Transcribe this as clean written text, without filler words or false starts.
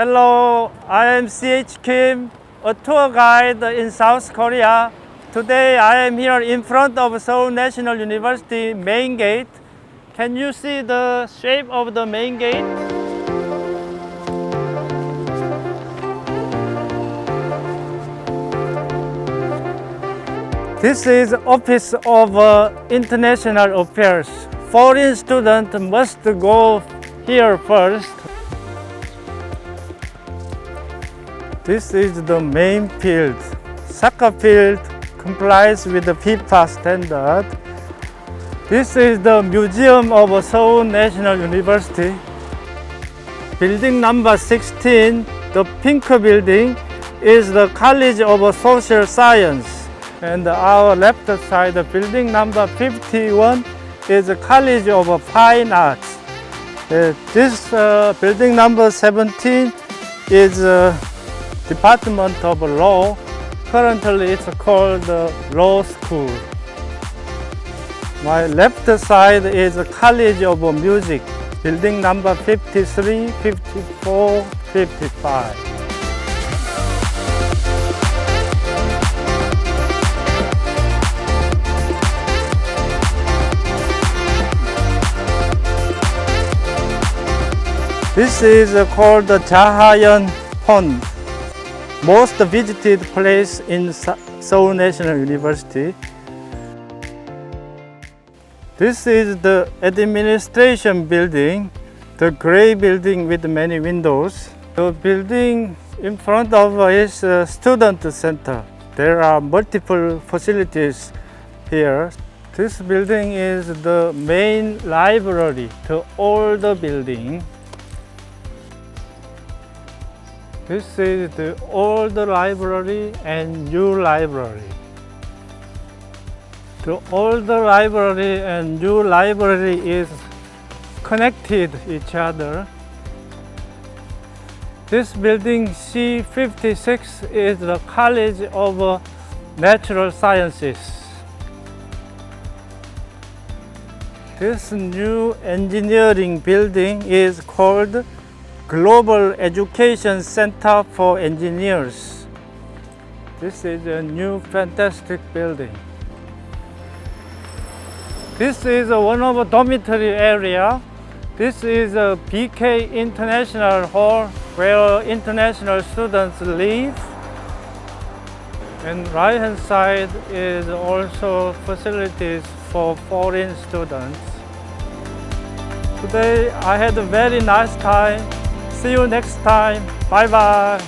Hello, I am C.H. Kim, a tour guide in South Korea. Today I am here in front of Seoul National University main gate. Can you see the shape of the main gate? This is Office of International Affairs. Foreign students must go here first. This is the main field. Soccer field complies with the FIFA standard. This is the Museum of Seoul National University. Building number 16, the pink building, is the College of Social Science. And our left side, building number 51, is the College of Fine Arts. This building number 17 is Department of Law. Currently it's called Law School. My left side is College of Music, building number 53, 54, 55. This is called the Tahayan Pond, most visited place in Seoul National University. This is the administration building, the gray building with many windows. The building in front of is a student center. There are multiple facilities here. This building is the main library, the old building. This is the old library and new library. The old library and new library is connected each other. This building C56 is the College of Natural Sciences. This new engineering building is called Global Education Center for Engineers. This is a new fantastic building. This is one of a dormitory area. This is a BK International Hall where international students live. And right hand side is also facilities for foreign students. Today I had a very nice time. See you next time. Bye bye.